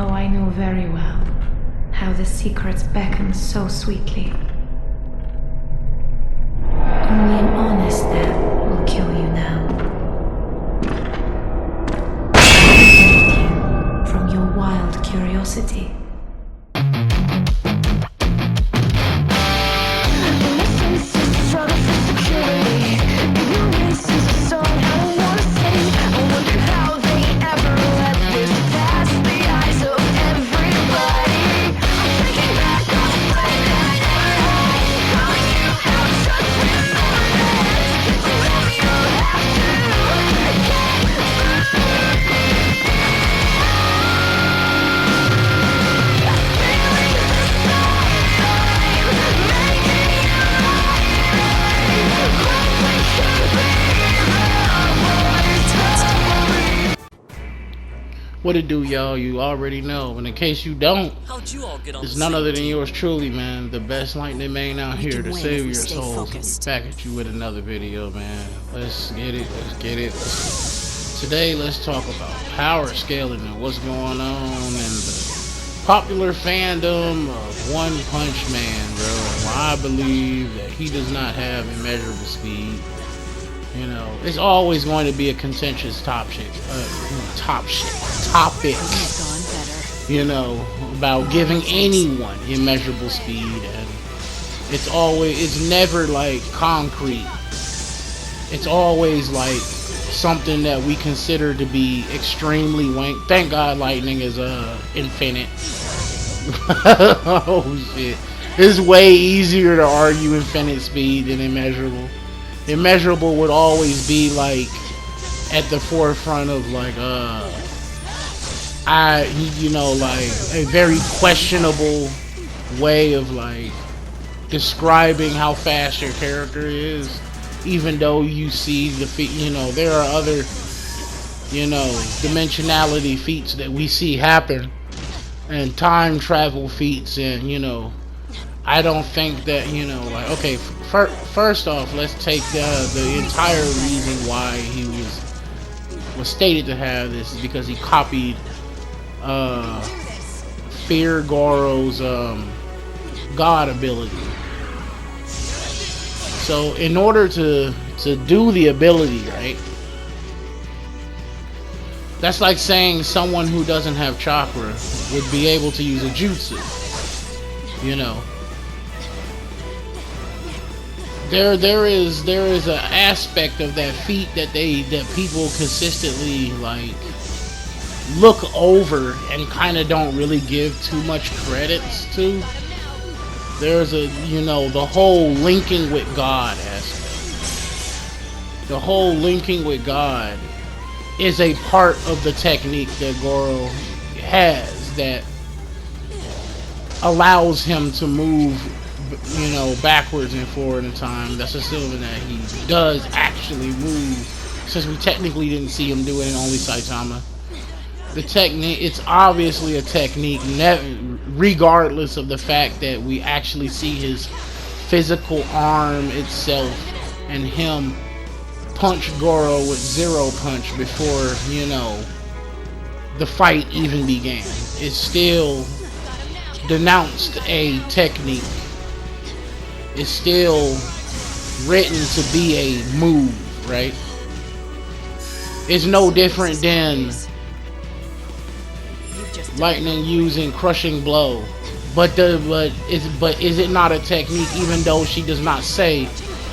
Oh, I know very well how the secrets beckon so sweetly. Only an honest death will kill you now. Protect you from your wild curiosity. What it do, y'all? You already know. And in case you don't, it's none other than yours truly, man. The best lightning main out here to save your souls. Back at you with another video, man. Let's get it. Let's get it. Today, let's talk about power scaling and what's going on and the popular fandom of One Punch Man, bro. And why I believe that he does not have immeasurable speed. You know, it's always going to be a contentious topic. You know, about giving anyone immeasurable speed, and it's never like concrete. It's always like something that we consider to be extremely wank. Thank God lightning is infinite. Oh shit. It's way easier to argue infinite speed than immeasurable. Immeasurable would always be like at the forefront of like like a very questionable way of like describing how fast your character is, even though you see the feat. You know, there are other dimensionality feats that we see happen, and time travel feats, and I don't think that, like, okay, first off, let's take the entire reason why he was stated to have this is because he copied Fear Goro's God ability. So in order to do the ability, right, that's like saying someone who doesn't have chakra would be able to use a jutsu. There is an aspect of that feat that people consistently like look over and kind of don't really give too much credits to. There's the whole linking with God aspect. The whole linking with God is a part of the technique that Goro has that allows him to move backwards and forward in time. That's assuming that he does actually move, since we technically didn't see him do it in only Saitama. The technique, it's obviously a technique, regardless of the fact that we actually see his physical arm itself and him punch Goro with zero punch before, the fight even began. It's still denounced a technique. It's still written to be a move, right? It's no different than lightning using crushing blow, but is it not a technique? Even though she does not say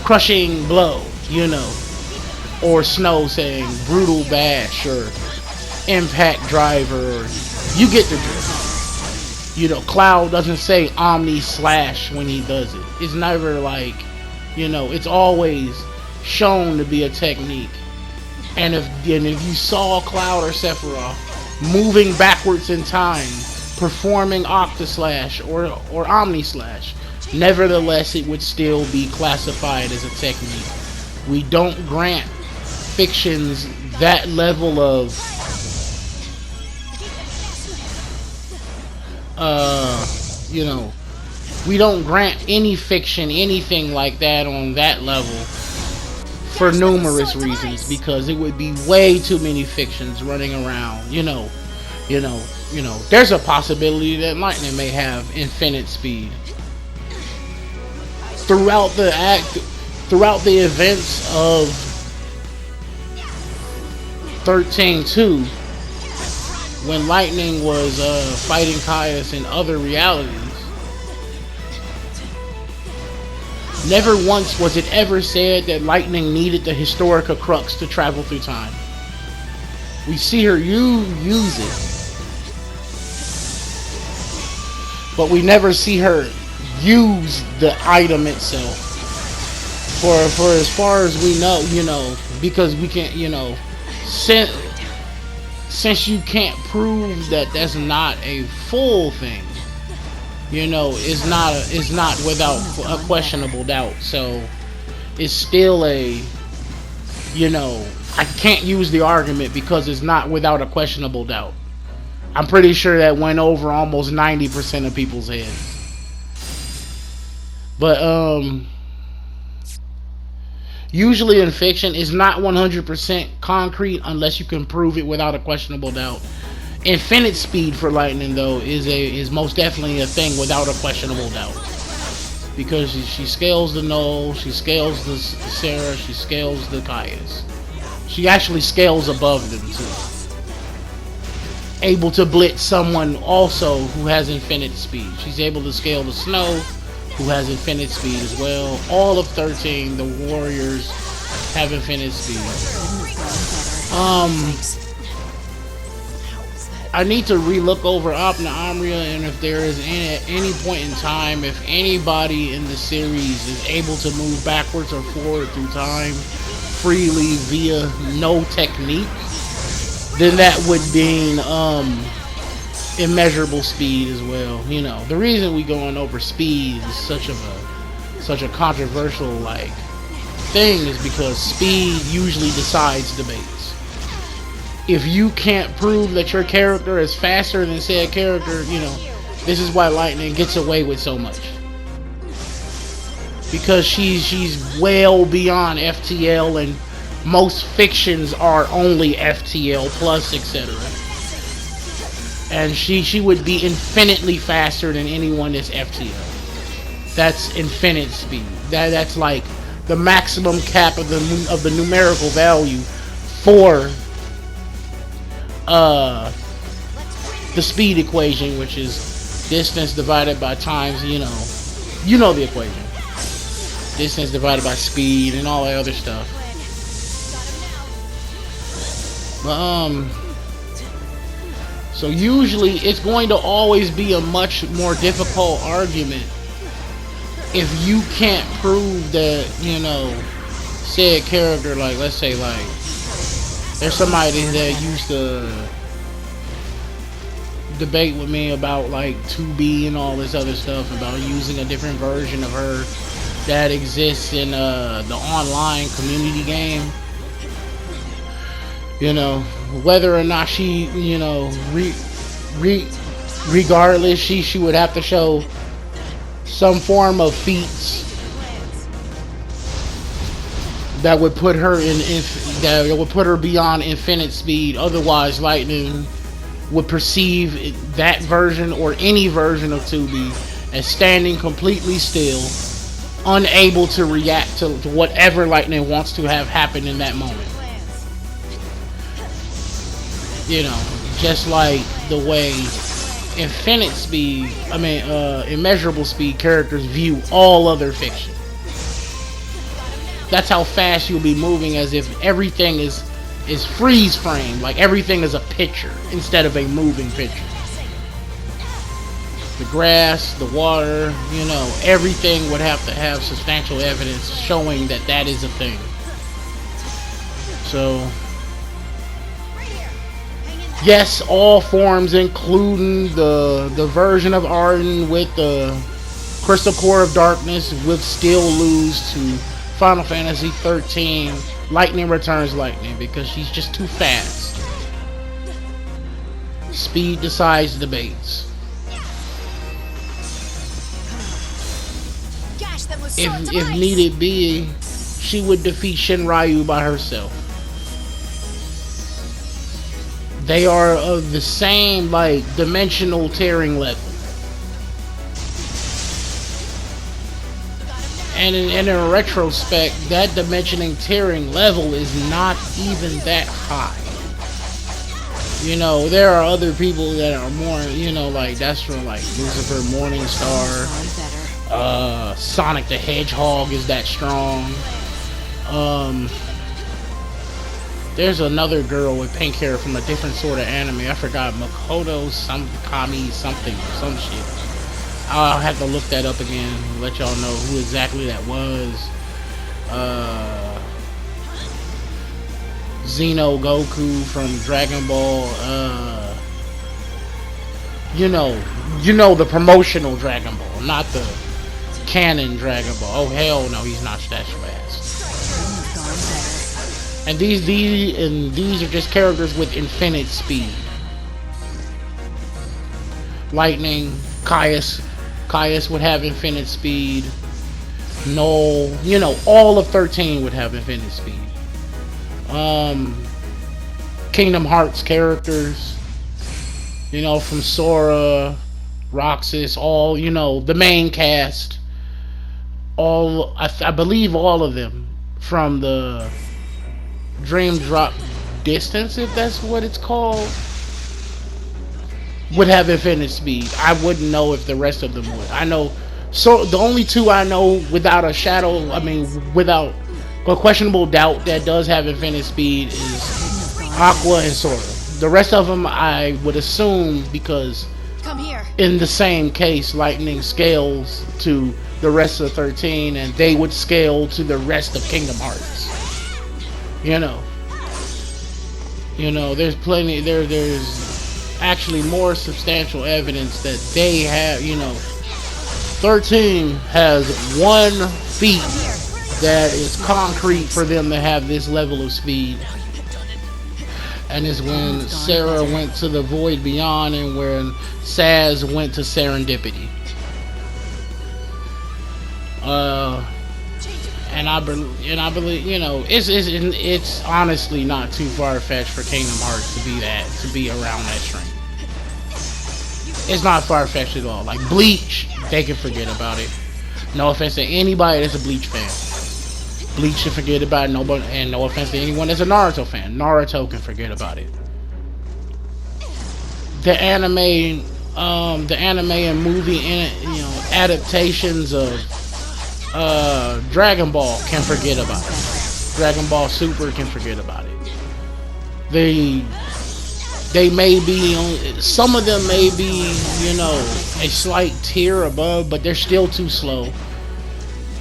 crushing blow, or Snow saying brutal bash or impact driver, or you get the drift. Cloud doesn't say Omni Slash when he does it. It's never like, it's always shown to be a technique. And if you saw Cloud or Sephiroth moving backwards in time, performing Octa Slash or Omni Slash, nevertheless it would still be classified as a technique. We don't grant fictions that level of we don't grant any fiction anything like that on that level for numerous reasons, because it would be way too many fictions running around, You know, there's a possibility that lightning may have infinite speed. Throughout the events of 13-2, when lightning was fighting Caius in other realities, never once was it ever said that lightning needed the Historica Crux to travel through time. We see her use it, but we never see her use the item itself. For as far as we know, you know, because we can't, you know, since you can't prove that that's not a full thing, you know, it's not without a questionable doubt. So it's still a, you know, I can't use the argument because it's not without a questionable doubt. I'm pretty sure that went over almost 90% of people's heads. But usually in fiction, it's not 100% concrete unless you can prove it without a questionable doubt. Infinite speed for lightning, though, is most definitely a thing without a questionable doubt, because she scales the Null, she scales the Sarah, she scales the Caius. She actually scales above them too. Able to blitz someone also who has infinite speed. She's able to scale the Snow, who has infinite speed as well. All of 13, the warriors have infinite speed. I need to relook over Opna Amria, and if there is at any point in time, if anybody in the series is able to move backwards or forward through time freely via no technique, then that would mean immeasurable speed as well. You know, the reason we going over speed is such a controversial like thing is because speed usually decides debates. If you can't prove that your character is faster than said character, you know, this is why Lightning gets away with so much, because she's well beyond FTL, and most fictions are only FTL plus etc. And she would be infinitely faster than anyone that's FTL. That's infinite speed. That's like the maximum cap of the numerical value for the speed equation, which is distance divided by times, you know the equation. Distance divided by speed and all that other stuff. So usually it's going to always be a much more difficult argument if you can't prove that, you know, said character, like, let's say, like, there's somebody that used to debate with me about, like, 2B and all this other stuff, about using a different version of her that exists in the online community game. You know, whether or not she, you know, regardless, she would have to show some form of feats that would put her that would put her beyond infinite speed. Otherwise, Lightning would perceive that version or any version of 2B as standing completely still, unable to react to whatever Lightning wants to have happen in that moment. You know, just like the way immeasurable speed characters view all other fiction. That's how fast you'll be moving, as if everything is freeze frame, like everything is a picture instead of a moving picture. The grass, the water, you know, everything would have to have substantial evidence showing that that is a thing. So yes, all forms, including the version of Arden with the Crystal Core of Darkness, would still lose to Final Fantasy 13 Lightning Returns Lightning, because she's just too fast. Speed decides debates. If needed be, she would defeat Shinryu by herself. They are of the same, like, dimensional tearing level. And in retrospect, that dimensioning tearing level is not even that high. You know, there are other people that are more, you know, like, that's from, like, Lucifer, Morningstar, Sonic the Hedgehog is that strong. There's another girl with pink hair from a different sort of anime. I forgot, Makoto Kami something or some shit. I'll have to look that up again and let y'all know who exactly that was. Xeno Goku from Dragon Ball. You know the promotional Dragon Ball, not the canon Dragon Ball. Oh hell no, he's not that fast. And these are just characters with infinite speed. Lightning, Caius would have infinite speed. Null, you know, all of 13 would have infinite speed. Kingdom Hearts characters, you know, from Sora, Roxas, all, you know, the main cast, all, I believe all of them from the Dream Drop Distance, if that's what it's called, would have infinite speed. I wouldn't know if the rest of them would. I know, so the only two I know without a shadow, I mean, without a questionable doubt that does have infinite speed is Aqua and Sora. The rest of them I would assume, because in the same case, Lightning scales to the rest of 13 and they would scale to the rest of Kingdom Hearts. You know, there's plenty, there's actually more substantial evidence that they have, you know, 13 has one feat that is concrete for them to have this level of speed. And it's when Sarah went to the Void Beyond and when Saz went to Serendipity. And I believe, you know, it's honestly not too far-fetched for Kingdom Hearts to be around that string. It's not far-fetched at all. Like Bleach, they can forget about it. No offense to anybody that's a Bleach fan. Bleach should forget about it. Nobody, and no offense to anyone that's a Naruto fan. Naruto can forget about it. The anime and movie, you know, adaptations of Dragon Ball can forget about it. Dragon Ball Super can forget about it. They may be on, some of them may be, you know, a slight tier above, but they're still too slow.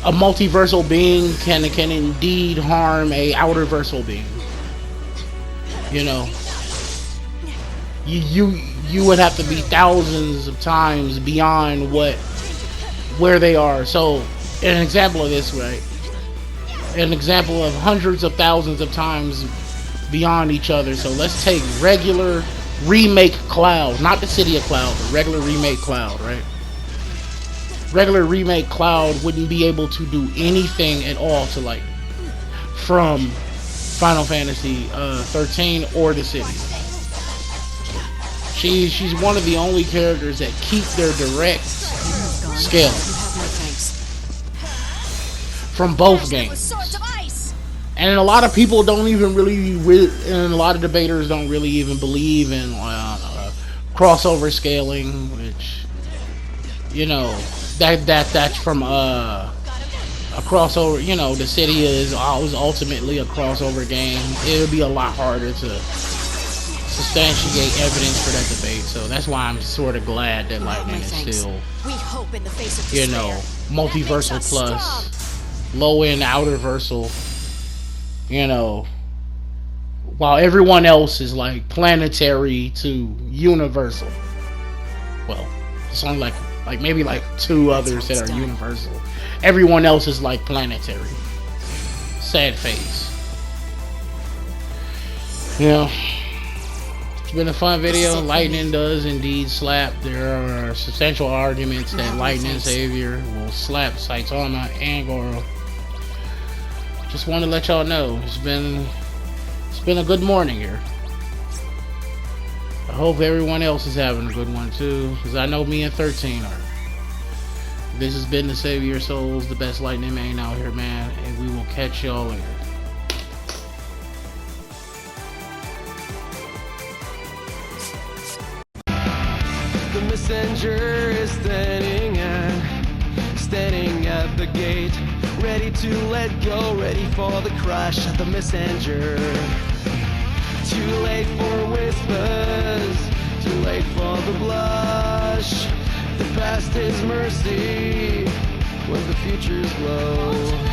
A multiversal being can indeed harm a outerversal being. You know, you would have to be thousands of times beyond where they are. So an example of this, right? An example of hundreds of thousands of times beyond each other. So let's take regular remake Cloud, not Dissidia Cloud, but regular remake Cloud, right? Regular remake Cloud wouldn't be able to do anything at all to like from Final Fantasy 13 or Dissidia. She's one of the only characters that keep their direct scale from both games. And a lot of people don't even and a lot of debaters don't really even believe in crossover scaling, which, you know, that's from a crossover. You know, Dissidia is always ultimately a crossover game. It would be a lot harder to substantiate evidence for that debate. So that's why I'm sort of glad that Lightning is still, you know, multiversal plus low end outerversal. You know, while everyone else is like planetary to universal. Well, it's only like maybe like two others that are universal. Everyone else is like planetary. Sad face. You know, it's been a fun video. Lightning does indeed slap. There are substantial arguments that Lightning Savior will slap Saitama and Goro. Just want to let y'all know it's been a good morning here. I hope everyone else is having a good one too, because I know me and 13 are. This has been the Save Your Souls, the best lightning main out here, man, and we will catch y'all later. The messenger is standing at the gate, ready to let go, ready for the crash. The messenger, too late for whispers, too late for the blush. The past is mercy when the future's low.